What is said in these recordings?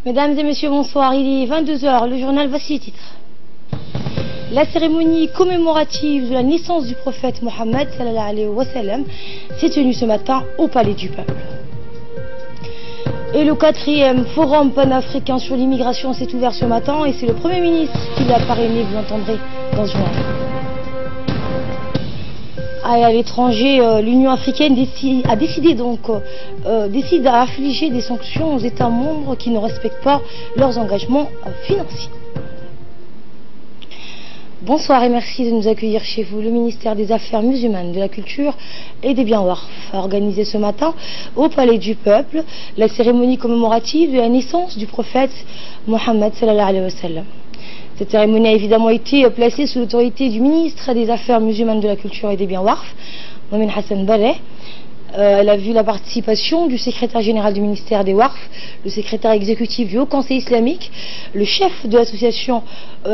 Mesdames et messieurs, bonsoir. Il est 22 h, le journal, voici les titres. La cérémonie commémorative de la naissance du prophète Mohammed sallallahu alayhi wa sallam s'est tenue ce matin au Palais du Peuple. Et le 4e forum panafricain sur l'immigration s'est ouvert ce matin et c'est le Premier ministre qui l'a parrainé, vous l'entendrez dans ce journal. À l'étranger, l'Union africaine décide à affliger des sanctions aux États membres qui ne respectent pas leurs engagements financiers. Bonsoir et merci de nous accueillir chez vous. Le ministère des Affaires musulmanes, de la Culture et des Biens Warf a organisé ce matin au Palais du Peuple la cérémonie commémorative de la naissance du prophète Mohammed sallallahu alayhi wa sallam. Cette cérémonie a évidemment été placée sous l'autorité du ministre des Affaires musulmanes, de la Culture et des Biens Warf, Momin Hassan Baleh. Elle a vu la participation du secrétaire général du ministère des Warf, le secrétaire exécutif du Haut Conseil islamique, le chef de l'association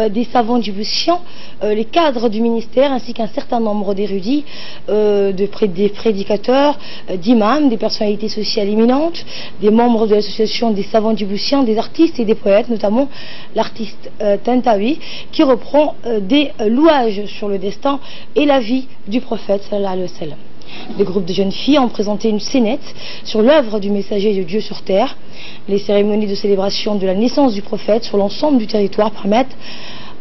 des savants djiboutiens, les cadres du ministère ainsi qu'un certain nombre d'érudits, des prédicateurs, d'imams, des personnalités sociales éminentes, des membres de l'association des savants djiboutiens, des artistes et des poètes, notamment l'artiste Tantawi, qui reprend des louages sur le destin et la vie du prophète sallallahu alayhi wa sallam. Des groupes de jeunes filles ont présenté une scénette sur l'œuvre du messager de Dieu sur terre. Les cérémonies de célébration de la naissance du prophète sur l'ensemble du territoire permettent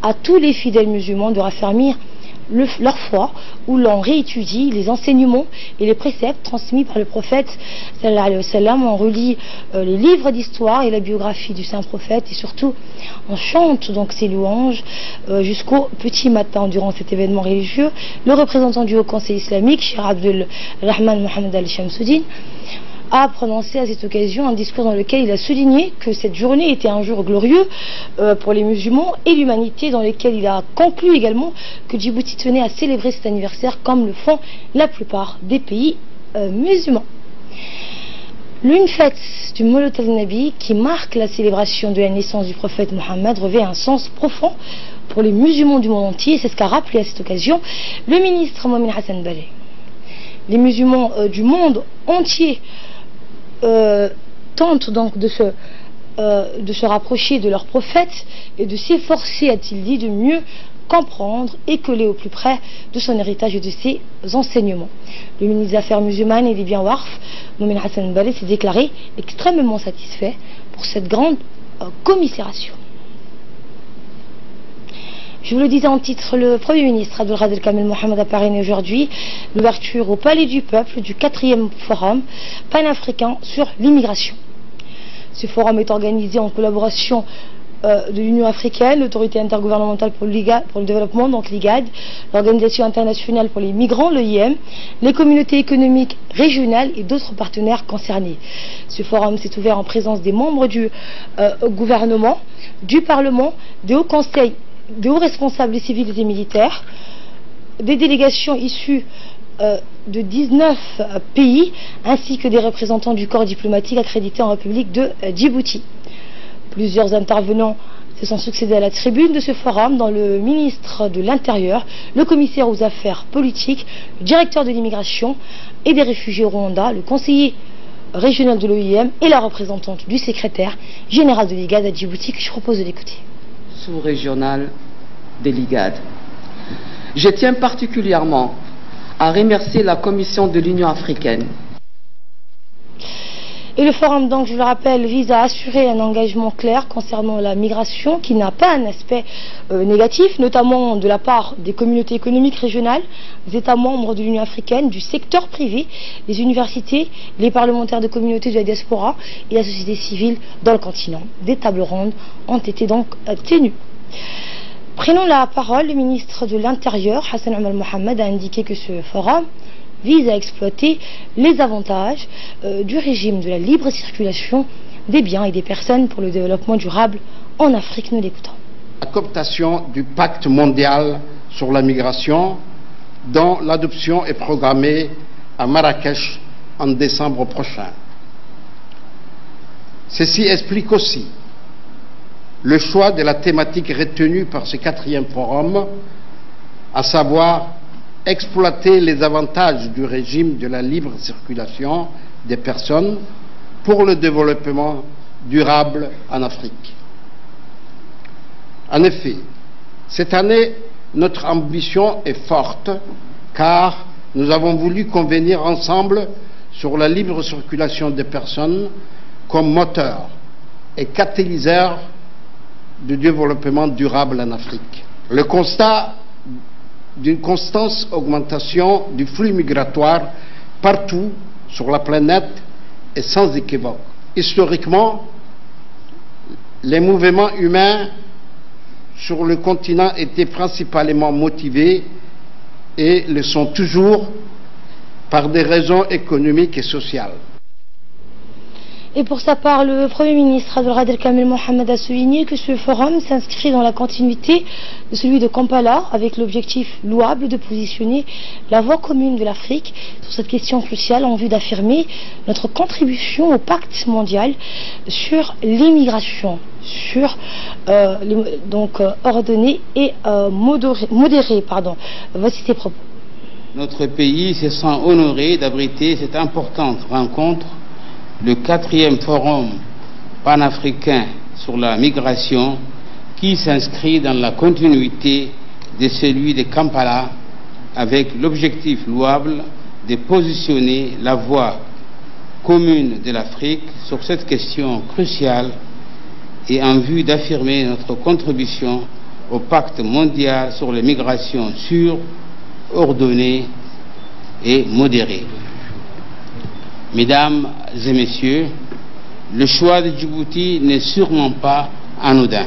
à tous les fidèles musulmans de raffermir leur foi, où l'on réétudie les enseignements et les préceptes transmis par le prophète sallallahu alayhi wa sallam. On relit les livres d'histoire et la biographie du saint prophète et surtout on chante donc ses louanges jusqu'au petit matin. Durant cet événement religieux, le représentant du Haut Conseil islamique, Cheikh Abdul Rahman Mohamed Al Shamsuddin, a prononcé à cette occasion un discours dans lequel il a souligné que cette journée était un jour glorieux pour les musulmans et l'humanité, dans lequel il a conclu également que Djibouti tenait à célébrer cet anniversaire comme le font la plupart des pays musulmans. L'une fête du Mawlid al-Nabi, qui marque la célébration de la naissance du prophète Mohammed, revêt un sens profond pour les musulmans du monde entier. C'est ce qu'a rappelé à cette occasion le ministre Momin Hassan Baleh. Les musulmans du monde entier tentent donc de se rapprocher de leur prophète et de s'efforcer, a-t-il dit, de mieux comprendre et coller au plus près de son héritage et de ses enseignements. Le ministre des Affaires musulmanes et des Biens Warf, Momin Hassan Baleh, s'est déclaré extrêmement satisfait pour cette grande commisération. Je vous le disais en titre, le Premier ministre Abdelkader Kamel Mohamed a parrainé aujourd'hui l'ouverture au Palais du Peuple du 4e forum panafricain sur l'immigration. Ce forum est organisé en collaboration de l'Union africaine, l'autorité intergouvernementale pour le développement, donc l'IGAD, l'Organisation internationale pour les migrants, l'OIM, les communautés économiques régionales et d'autres partenaires concernés. Ce forum s'est ouvert en présence des membres du gouvernement, du Parlement, des hauts conseils, de hauts responsables civils et militaires, des délégations issues de 19 pays, ainsi que des représentants du corps diplomatique accrédité en République de Djibouti. Plusieurs intervenants se sont succédés à la tribune de ce forum, dont le ministre de l'Intérieur, le commissaire aux affaires politiques, le directeur de l'immigration et des réfugiés au Rwanda, le conseiller régional de l'OIM et la représentante du secrétaire général de l'IGAD à Djibouti, que je propose de l'écouter. Sous-régional de l'IGAD. Je tiens particulièrement à remercier la Commission de l'Union africaine. Et le forum, donc, je vous le rappelle, vise à assurer un engagement clair concernant la migration qui n'a pas un aspect négatif, notamment de la part des communautés économiques régionales, des États membres de l'Union africaine, du secteur privé, des universités, les parlementaires de communautés de la diaspora et la société civile dans le continent. Des tables rondes ont été donc tenues. Prenant la parole, le ministre de l'Intérieur, Hassan Omar Mohamed, a indiqué que ce forum vise à exploiter les avantages du régime de la libre circulation des biens et des personnes pour le développement durable en Afrique. Nous l'écoutons. La cooptation du pacte mondial sur la migration, dont l'adoption est programmée à Marrakech en décembre prochain. Ceci explique aussi le choix de la thématique retenue par ce 4e forum, à savoir exploiter les avantages du régime de la libre circulation des personnes pour le développement durable en Afrique. En effet, cette année, notre ambition est forte car nous avons voulu convenir ensemble sur la libre circulation des personnes comme moteur et catalyseur du développement durable en Afrique. Le constat d'une constante augmentation du flux migratoire partout sur la planète est sans équivoque. Historiquement, les mouvements humains sur le continent étaient principalement motivés et le sont toujours par des raisons économiques et sociales. Et pour sa part, le Premier ministre Abdelkader Kamel Mohamed a souligné que ce forum s'inscrit dans la continuité de celui de Kampala, avec l'objectif louable de positionner la voix commune de l'Afrique sur cette question cruciale en vue d'affirmer notre contribution au pacte mondial sur l'immigration, ordonnée et modérée. Voici ses propos. Notre pays se sent honoré d'abriter cette importante rencontre, le 4e forum panafricain sur la migration, qui s'inscrit dans la continuité de celui de Kampala, avec l'objectif louable de positionner la voix commune de l'Afrique sur cette question cruciale et en vue d'affirmer notre contribution au pacte mondial sur les migrations sûres, ordonnées et modérées. Mesdames et messieurs, le choix de Djibouti n'est sûrement pas anodin.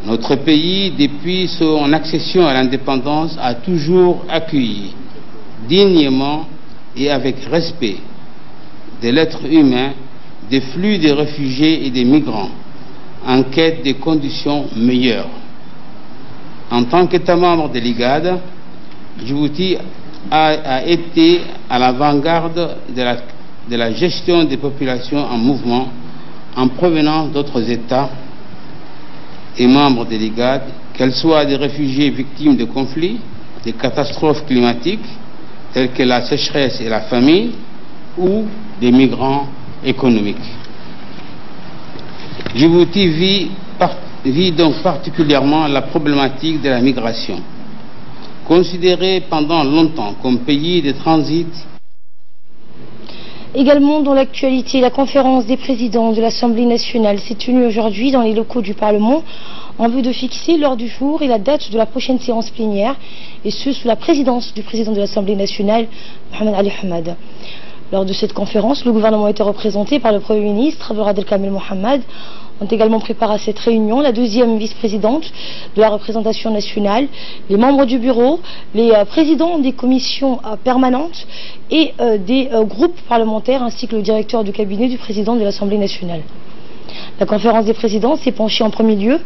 Notre pays, depuis son accession à l'indépendance, a toujours accueilli dignement et avec respect de l'être humain des flux de réfugiés et de migrants en quête de conditions meilleures. En tant qu'État membre de l'IGAD, Djibouti a été à l'avant-garde de la gestion des populations en mouvement en provenance d'autres États et membres de l'IGAD, qu'elles soient des réfugiés victimes de conflits, de catastrophes climatiques telles que la sécheresse et la famine, ou des migrants économiques. Djibouti vit donc particulièrement la problématique de la migration. Considéré pendant longtemps comme pays de transit. Également dans l'actualité, la conférence des présidents de l'Assemblée nationale s'est tenue aujourd'hui dans les locaux du Parlement en vue de fixer l'heure du jour et la date de la prochaine séance plénière, et ce sous la présidence du président de l'Assemblée nationale, Mohamed Ali Hamad. Lors de cette conférence, le gouvernement était représenté par le Premier ministre Abdelkader Kamel Mohamed. Ont également préparé à cette réunion la 2e vice-présidente de la représentation nationale, les membres du bureau, les présidents des commissions permanentes et des groupes parlementaires, ainsi que le directeur du cabinet du président de l'Assemblée nationale. La conférence des présidents s'est penchée en premier lieu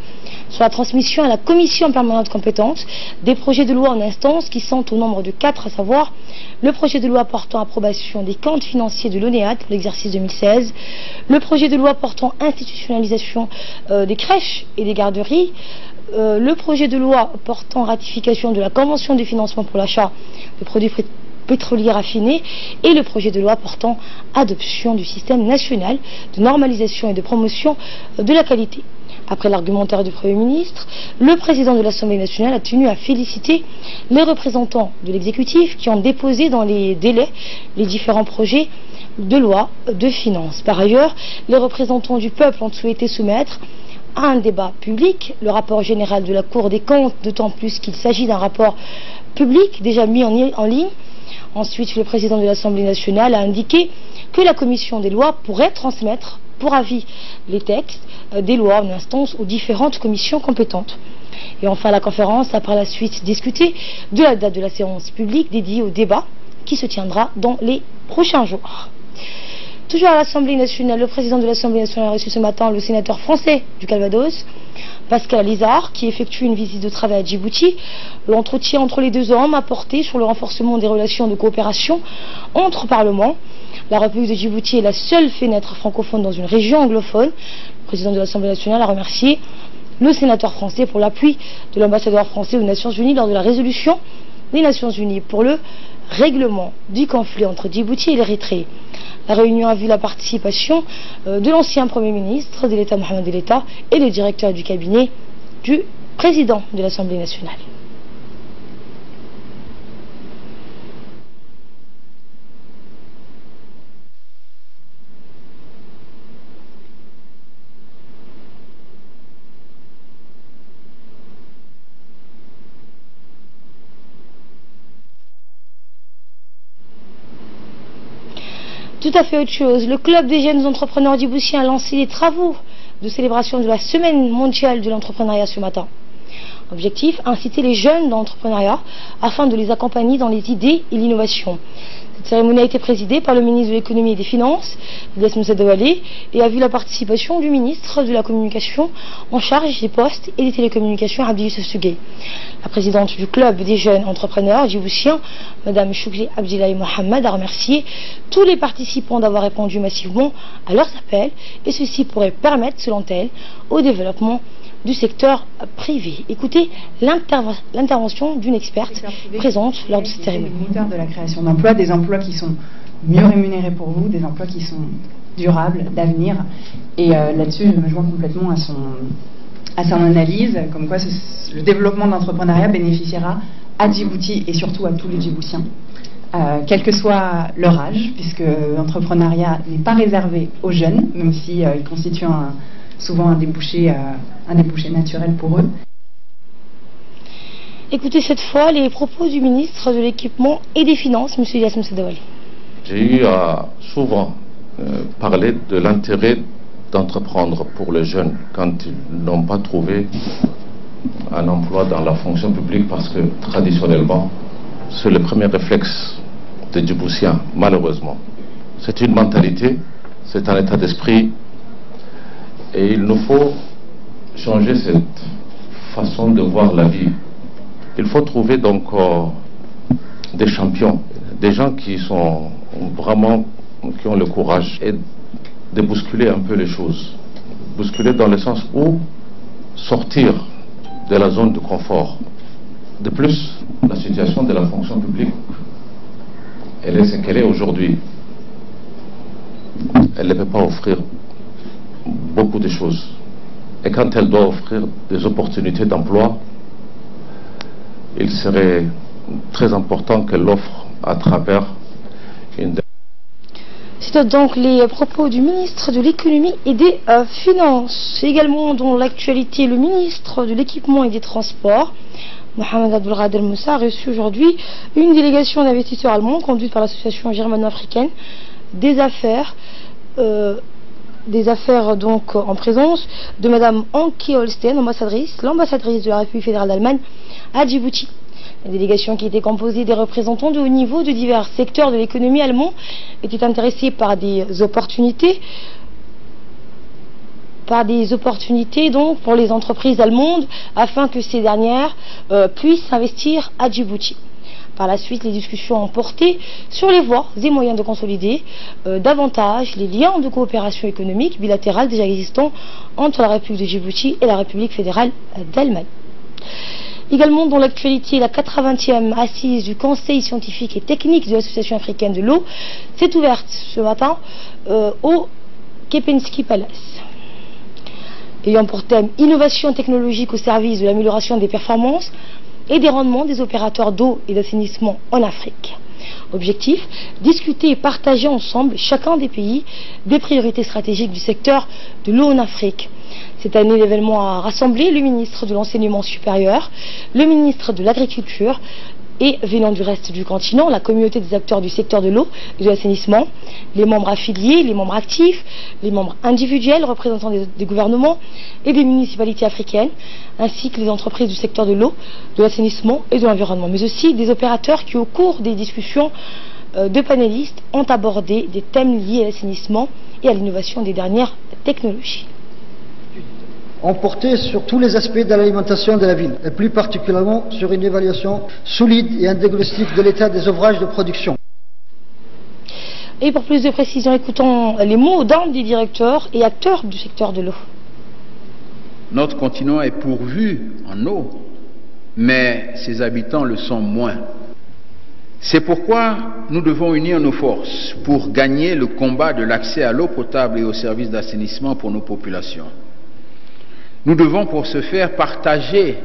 sur la transmission à la commission permanente compétente des projets de loi en instance qui sont au nombre de 4, à savoir le projet de loi portant approbation des comptes financiers de l'ONEAD pour l'exercice 2016, le projet de loi portant institutionnalisation des crèches et des garderies, le projet de loi portant ratification de la convention de financement pour l'achat de produits pétroliers raffinés et le projet de loi portant adoption du système national de normalisation et de promotion de la qualité. Après l'argumentaire du Premier ministre, le président de l'Assemblée nationale a tenu à féliciter les représentants de l'exécutif qui ont déposé dans les délais les différents projets de loi de finances. Par ailleurs, les représentants du peuple ont souhaité soumettre à un débat public le rapport général de la Cour des comptes, d'autant plus qu'il s'agit d'un rapport public déjà mis en ligne. Ensuite, le président de l'Assemblée nationale a indiqué que la commission des lois pourrait transmettre pour avis les textes des lois en instance aux différentes commissions compétentes. Et enfin, la conférence a par la suite discuté de la date de la séance publique dédiée au débat qui se tiendra dans les prochains jours. Toujours à l'Assemblée nationale, le président de l'Assemblée nationale a reçu ce matin le sénateur français du Calvados, Pascal Alizard, qui effectue une visite de travail à Djibouti. L'entretien entre les deux hommes a porté sur le renforcement des relations de coopération entre parlements. La République de Djibouti est la seule fenêtre francophone dans une région anglophone. Le président de l'Assemblée nationale a remercié le sénateur français pour l'appui de l'ambassadeur français aux Nations Unies lors de la résolution des Nations Unies pour le règlement du conflit entre Djibouti et l'Érythrée. La réunion a vu la participation de l'ancien Premier ministre de l'État Mohamed El Etta et le directeur du cabinet du président de l'Assemblée nationale. Tout à fait autre chose. Le club des jeunes entrepreneurs djiboutiens a lancé les travaux de célébration de la semaine mondiale de l'entrepreneuriat ce matin. Objectif, inciter les jeunes dans l'entrepreneuriat afin de les accompagner dans les idées et l'innovation. Cette cérémonie a été présidée par le ministre de l'économie et des finances, Ilyas Moussa Douali, et a vu la participation du ministre de la communication en charge des postes et des télécommunications, Abdi Youssef Sougué. La présidente du club des jeunes entrepreneurs djiboutiens, Madame Choukri Abdillahi Mohamed, a remercié tous les participants d'avoir répondu massivement à leurs appels, et ceci pourrait permettre, selon elle, au développement du secteur privé. Écoutez l'intervention d'une experte présente lors de cette cérémonie. Le moteur de la création d'emplois, des emplois qui sont mieux rémunérés pour vous, des emplois qui sont durables, d'avenir. Et là-dessus, je me joins complètement à son analyse, comme quoi le développement de l'entrepreneuriat bénéficiera à Djibouti et surtout à tous les Djiboutiens, quel que soit leur âge, puisque l'entrepreneuriat n'est pas réservé aux jeunes, même si il constitue souvent un débouché naturel pour eux. Écoutez cette fois les propos du ministre de l'Équipement et des Finances, M. Ilyas Moussa Douali. J'ai eu à souvent parler de l'intérêt d'entreprendre pour les jeunes quand ils n'ont pas trouvé un emploi dans la fonction publique, parce que traditionnellement, c'est le premier réflexe des Djiboutiens, malheureusement. C'est une mentalité, c'est un état d'esprit. Et il nous faut changer cette façon de voir la vie. Il faut trouver donc des champions, des gens qui sont vraiment, qui ont le courage et de bousculer un peu les choses. Bousculer dans le sens où sortir de la zone de confort. De plus, la situation de la fonction publique, elle est ce qu'elle est aujourd'hui. Elle ne peut pas offrir beaucoup de choses. Et quand elle doit offrir des opportunités d'emploi, il serait très important qu'elle l'offre à travers une... C'est donc les propos du ministre de l'économie et des finances. Également dans l'actualité, le ministre de l'équipement et des transports, Mohamed Abdelkader Moussa, a reçu aujourd'hui une délégation d'investisseurs allemands conduite par l'association germano-africaine des affaires donc en présence de Madame Anke Holstein, l'ambassadrice de la République fédérale d'Allemagne à Djibouti. La délégation, qui était composée des représentants de haut niveau de divers secteurs de l'économie allemande, était intéressée par des opportunités donc pour les entreprises allemandes afin que ces dernières puissent investir à Djibouti. Par la suite, les discussions ont porté sur les voies et moyens de consolider davantage les liens de coopération économique bilatérale déjà existants entre la République de Djibouti et la République fédérale d'Allemagne. Également dans l'actualité, la 80e assise du Conseil scientifique et technique de l'Association africaine de l'eau s'est ouverte ce matin au Kempinski Palace. Ayant pour thème innovation technologique au service de l'amélioration des performances et des rendements des opérateurs d'eau et d'assainissement en Afrique. Objectif, discuter et partager ensemble, chacun des pays, des priorités stratégiques du secteur de l'eau en Afrique. Cette année, l'événement a rassemblé le ministre de l'Enseignement supérieur, le ministre de l'Agriculture et, venant du reste du continent, la communauté des acteurs du secteur de l'eau et de l'assainissement, les membres affiliés, les membres actifs, les membres individuels représentant des gouvernements et des municipalités africaines, ainsi que les entreprises du secteur de l'eau, de l'assainissement et de l'environnement, mais aussi des opérateurs qui, au cours des discussions de panélistes, ont abordé des thèmes liés à l'assainissement et à l'innovation des dernières technologies. Ont porté sur tous les aspects de l'alimentation de la ville, et plus particulièrement sur une évaluation solide et un diagnostic de l'état des ouvrages de production. Et pour plus de précision, écoutons les mots d'un des directeurs et acteurs du secteur de l'eau. Notre continent est pourvu en eau, mais ses habitants le sont moins. C'est pourquoi nous devons unir nos forces pour gagner le combat de l'accès à l'eau potable et aux services d'assainissement pour nos populations. Nous devons pour ce faire partager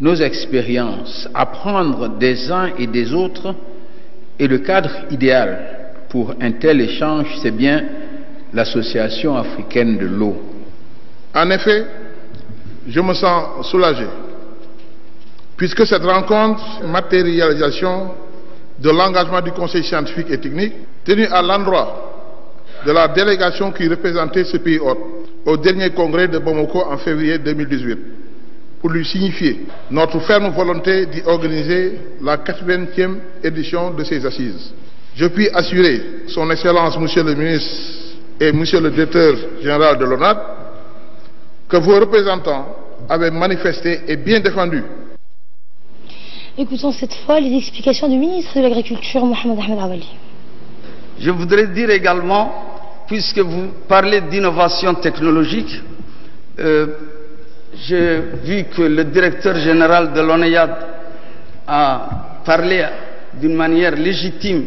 nos expériences, apprendre des uns et des autres, et le cadre idéal pour un tel échange, c'est bien l'Association africaine de l'eau. En effet, je me sens soulagé, puisque cette rencontre est une matérialisation de l'engagement du Conseil scientifique et technique tenu à l'endroit de la délégation qui représentait ce pays hôte au dernier congrès de Bamako en février 2018, pour lui signifier notre ferme volonté d'y organiser la 80e édition de ces assises. Je puis assurer son Excellence, Monsieur le ministre et Monsieur le directeur général de l'ONAD, que vos représentants avaient manifesté et bien défendu. Écoutons cette fois les explications du ministre de l'Agriculture, Mohamed Ahmed Awali. Je voudrais dire également, puisque vous parlez d'innovation technologique, j'ai vu que le directeur général de l'ONEAD a parlé d'une manière légitime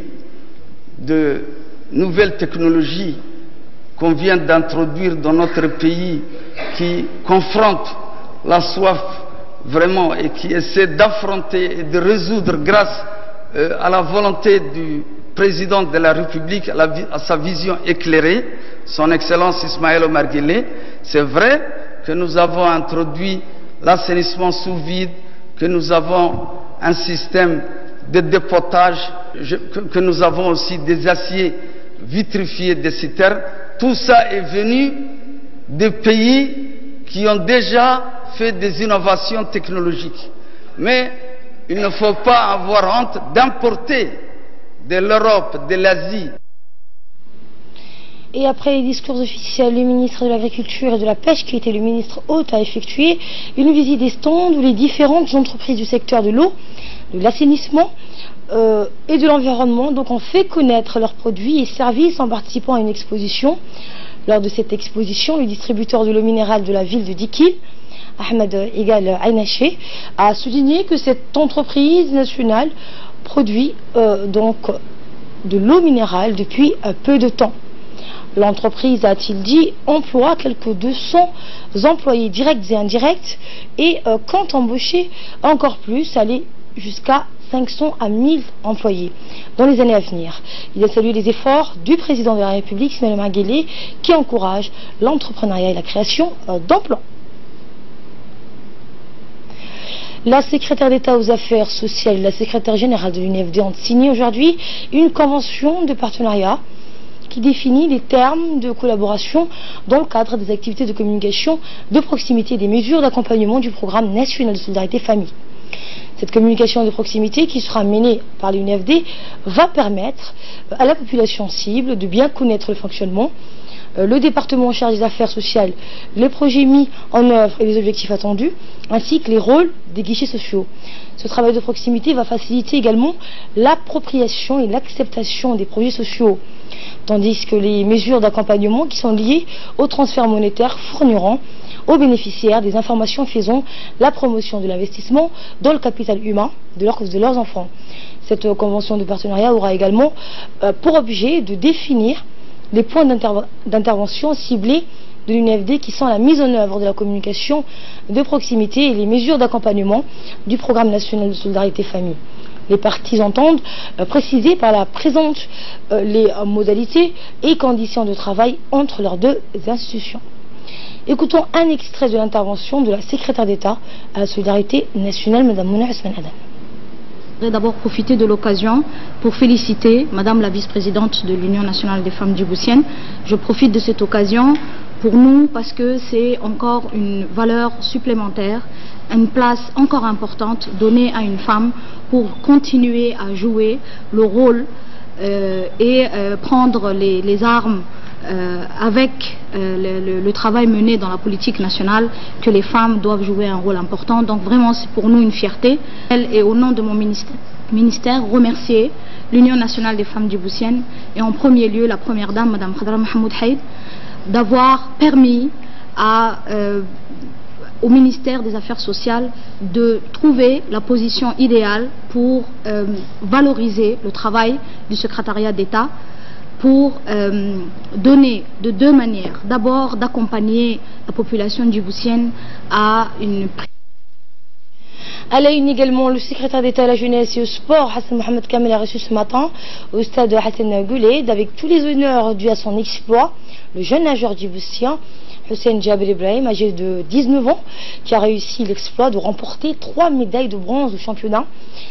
de nouvelles technologies qu'on vient d'introduire dans notre pays, qui confrontent la soif vraiment et qui essaient d'affronter et de résoudre grâce à la volonté du président de la République, à sa vision éclairée, son Excellence Ismaël Omar Guelleh. C'est vrai que nous avons introduit l'assainissement sous vide, que nous avons un système de dépotage, que nous avons aussi des aciers vitrifiés des citernes. Tout ça est venu des pays qui ont déjà fait des innovations technologiques. Mais il ne faut pas avoir honte d'importer de l'Europe, de l'Asie. Et après les discours officiels, le ministre de l'Agriculture et de la Pêche, qui était le ministre hôte, a effectué une visite des stands où les différentes entreprises du secteur de l'eau, de l'assainissement et de l'environnement ont fait connaître leurs produits et services en participant à une exposition. Lors de cette exposition, le distributeur de l'eau minérale de la ville de Dikil, Ahmed Egal Ainaché, a souligné que cette entreprise nationale produit donc de l'eau minérale depuis peu de temps. L'entreprise, a-t-il dit, emploie quelques 200 employés directs et indirects et compte embaucher encore plus, aller jusqu'à 500 à 1000 employés dans les années à venir. Il a salué les efforts du président de la République, Ismaël Omar Guelleh, qui encourage l'entrepreneuriat et la création d'emplois. La secrétaire d'État aux affaires sociales et la secrétaire générale de l'UNFD ont signé aujourd'hui une convention de partenariat qui définit les termes de collaboration dans le cadre des activités de communication de proximité et des mesures d'accompagnement du programme national de solidarité famille. Cette communication de proximité qui sera menée par l'UNFD va permettre à la population cible de bien connaître le fonctionnement, le département en charge des affaires sociales, les projets mis en œuvre et les objectifs attendus, ainsi que les rôles des guichets sociaux. Ce travail de proximité va faciliter également l'appropriation et l'acceptation des projets sociaux, tandis que les mesures d'accompagnement qui sont liées au transfert monétaire fourniront aux bénéficiaires des informations faisant la promotion de l'investissement dans le capital humain de leurs enfants. Cette convention de partenariat aura également pour objet de définir les points d'intervention ciblés de l'UNFD qui sont la mise en œuvre de la communication de proximité et les mesures d'accompagnement du programme national de solidarité famille. Les parties entendent préciser par la présente les modalités et conditions de travail entre leurs deux institutions. Écoutons un extrait de l'intervention de la secrétaire d'État à la solidarité nationale, Mme Mouna Ousmane Adam. Je voudrais d'abord profiter de l'occasion pour féliciter Madame la vice-présidente de l'Union nationale des femmes djiboutiennes. Je profite de cette occasion pour nous parce que c'est encore une valeur supplémentaire, une place encore importante donnée à une femme pour continuer à jouer le rôle et prendre les armes avec le travail mené dans la politique nationale, que les femmes doivent jouer un rôle important. Donc vraiment c'est pour nous une fierté. Et au nom de mon ministère, remercier l'Union nationale des femmes djiboutiennes et en premier lieu la première dame, Mme Khadra Mahmoud Haïd, d'avoir permis à au ministère des Affaires sociales de trouver la position idéale pour valoriser le travail du secrétariat d'État, pour donner de deux manières. D'abord, d'accompagner la population djiboutienne à une... À la une également, le secrétaire d'État à la jeunesse et au sport, Hassan Mohamed Kamel, a reçu ce matin au stade de Hassan Gouled, avec tous les honneurs dus à son exploit, le jeune nageur djiboutien Hussein Djabel Ibrahim, âgé de 19 ans, qui a réussi l'exploit de remporter 3 médailles de bronze au championnat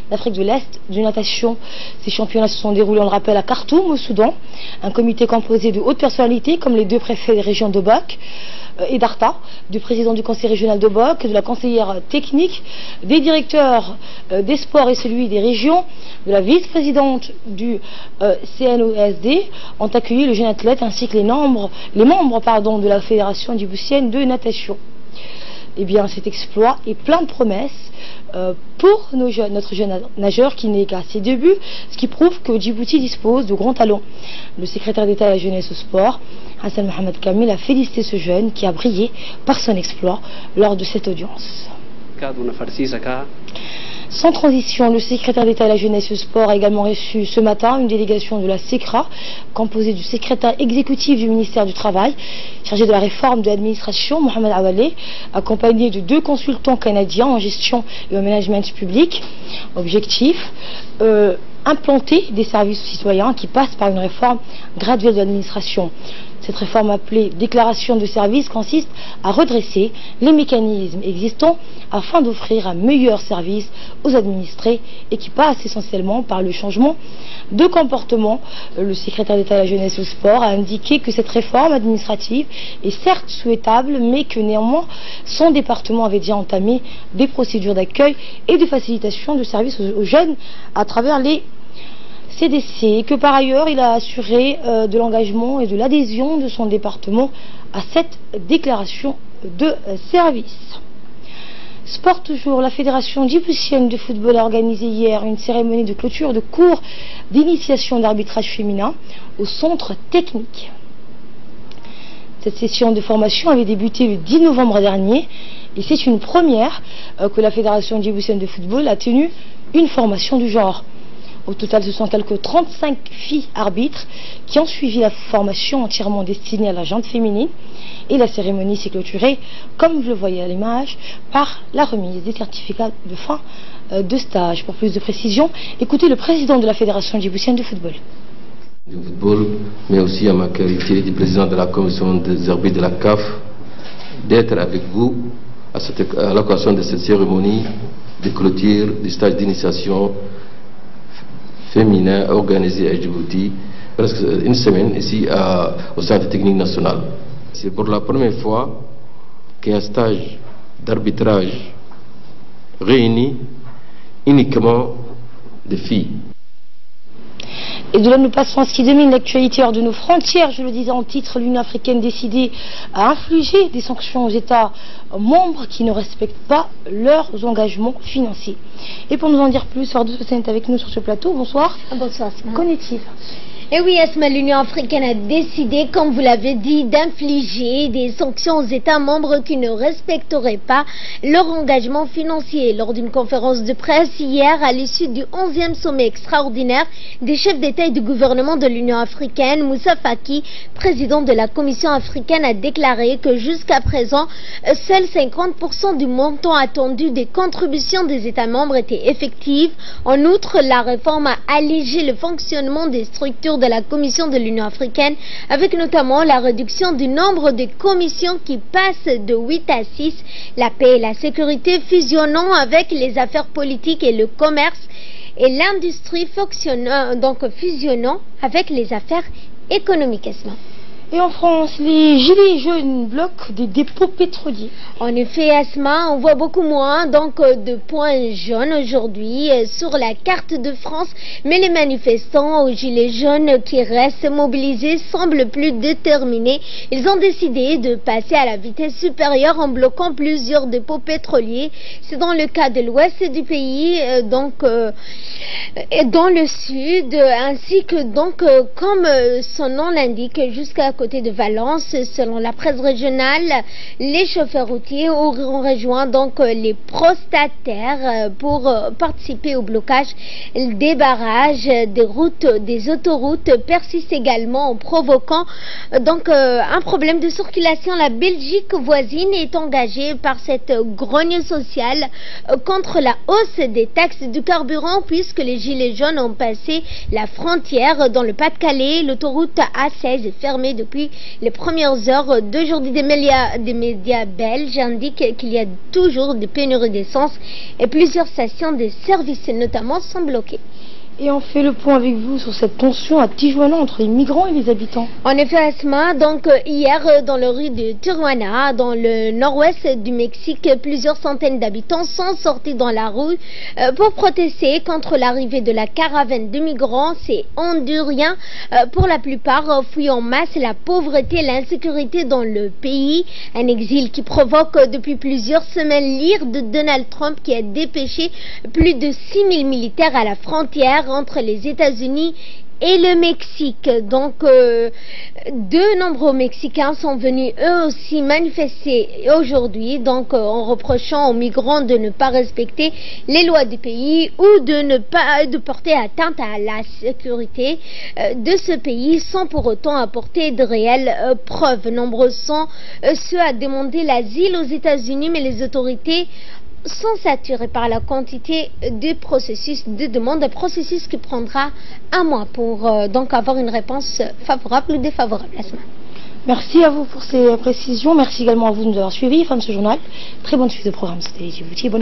d'Afrique de l'Est de natation. Ces championnats se sont déroulés, on le rappelle, à Khartoum, au Soudan. Un comité composé de hautes personnalités comme les deux préfets des régions d'Obok et d'Arta, du président du conseil régional d'Obok, de la conseillère technique, des directeurs des sports et celui des régions, de la vice-présidente du CNOSD, ont accueilli le jeune athlète ainsi que les membres de la fédération djiboutienne de natation. Eh bien, cet exploit est plein de promesses pour notre jeune nageur qui n'est qu'à ses débuts, ce qui prouve que Djibouti dispose de grands talents. Le secrétaire d'État à la jeunesse et au sport, Hassan Mohamed Kamel, a félicité ce jeune qui a brillé par son exploit lors de cette audience. Sans transition, le secrétaire d'État à la jeunesse et au sport a également reçu ce matin une délégation de la SECRA, composée du secrétaire exécutif du ministère du Travail, chargé de la réforme de l'administration, Mohamed Awalé, accompagné de 2 consultants canadiens en gestion et au management public. Objectif, implanter des services aux citoyens qui passent par une réforme graduelle de l'administration. Cette réforme appelée déclaration de service consiste à redresser les mécanismes existants afin d'offrir un meilleur service aux administrés et qui passe essentiellement par le changement de comportement. Le secrétaire d'État à la jeunesse et au sport a indiqué que cette réforme administrative est certes souhaitable, mais que néanmoins son département avait déjà entamé des procédures d'accueil et de facilitation de services aux jeunes à travers les CDC, et que par ailleurs il a assuré de l'engagement et de l'adhésion de son département à cette déclaration de service. Sport toujours, la Fédération djiboutienne de football a organisé hier une cérémonie de clôture de cours d'initiation d'arbitrage féminin au centre technique. Cette session de formation avait débuté le 10 novembre dernier et c'est une première que la Fédération djiboutienne de football a tenu une formation du genre. Au total, ce sont quelques 35 filles arbitres qui ont suivi la formation entièrement destinée à la gente féminine. Et la cérémonie s'est clôturée, comme vous le voyez à l'image, par la remise des certificats de fin de stage. Pour plus de précision, écoutez le président de la Fédération djiboutienne de football. Du football, mais aussi à ma qualité de président de la commission des arbitres de la CAF, d'être avec vous à l'occasion de cette cérémonie de clôture du stage d'initiation féminin organisé à Djibouti, presque une semaine ici au Centre technique national. C'est pour la première fois qu'un stage d'arbitrage réunit uniquement des filles. Et de là, nous passons à ce qui domine l'actualité hors de nos frontières. Je le disais en titre, l'Union africaine décidée à infliger des sanctions aux États membres qui ne respectent pas leurs engagements financiers. Et pour nous en dire plus, Ordou est avec nous sur ce plateau. Bonsoir. Bonsoir. Qu'en est-il ? Et oui, Asma, l'Union africaine a décidé, comme vous l'avez dit, d'infliger des sanctions aux États membres qui ne respecteraient pas leur engagement financier. Lors d'une conférence de presse hier, à l'issue du 11e sommet extraordinaire des chefs d'État et du gouvernement de l'Union africaine, Moussa Faki, président de la Commission africaine, a déclaré que jusqu'à présent, seuls 50% du montant attendu des contributions des États membres étaient effectives. En outre, la réforme a allégé le fonctionnement des structures de la Commission de l'Union africaine, avec notamment la réduction du nombre de commissions qui passent de 8 à 6, la paix et la sécurité fusionnant avec les affaires politiques et le commerce, et l'industrie fusionnant avec les affaires économiques. Et en France, les gilets jaunes bloquent des dépôts pétroliers. En effet, Asma, on voit beaucoup moins de points jaunes aujourd'hui sur la carte de France, mais les manifestants aux gilets jaunes qui restent mobilisés semblent plus déterminés. Ils ont décidé de passer à la vitesse supérieure en bloquant plusieurs dépôts pétroliers. C'est dans le cas de l'ouest du pays, dans le sud, ainsi que donc, comme son nom l'indique, jusqu'à côté de Valence. Selon la presse régionale, les chauffeurs routiers auront rejoint donc les protestataires pour participer au blocage des barrages, des routes, des autoroutes persistent également en provoquant donc un problème de circulation. La Belgique voisine est engagée par cette grogne sociale contre la hausse des taxes du carburant, puisque les gilets jaunes ont passé la frontière dans le Pas-de-Calais. L'autoroute A16 est fermée depuis les premières heures d'aujourd'hui. Des médias belges indiquent qu'il y a toujours des pénuries d'essence et plusieurs stations de service notamment sont bloquées. Et on fait le point avec vous sur cette tension à Tijuana entre les migrants et les habitants. En effet, Asma, donc hier dans le rue de Tijuana, dans le nord-ouest du Mexique, plusieurs centaines d'habitants sont sortis dans la rue pour protester contre l'arrivée de la caravane de migrants. Ces Honduriens, pour la plupart, fuient en masse la pauvreté et l'insécurité dans le pays. Un exil qui provoque depuis plusieurs semaines l'ire de Donald Trump, qui a dépêché plus de 6000 militaires à la frontière entre les États-Unis et le Mexique. Donc, de nombreux Mexicains sont venus eux aussi manifester aujourd'hui, donc en reprochant aux migrants de ne pas respecter les lois du pays ou de porter atteinte à la sécurité de ce pays sans pour autant apporter de réelles preuves. Nombreux sont ceux à demander l'asile aux États-Unis, mais les autorités sont saturés par la quantité de processus de demande, un processus qui prendra un mois pour donc avoir une réponse favorable ou défavorable. Merci à vous pour ces précisions. Merci également à vous de nous avoir suivis. Fin de ce journal. Très bonne suite de programme. C'était Djibouti. Bonne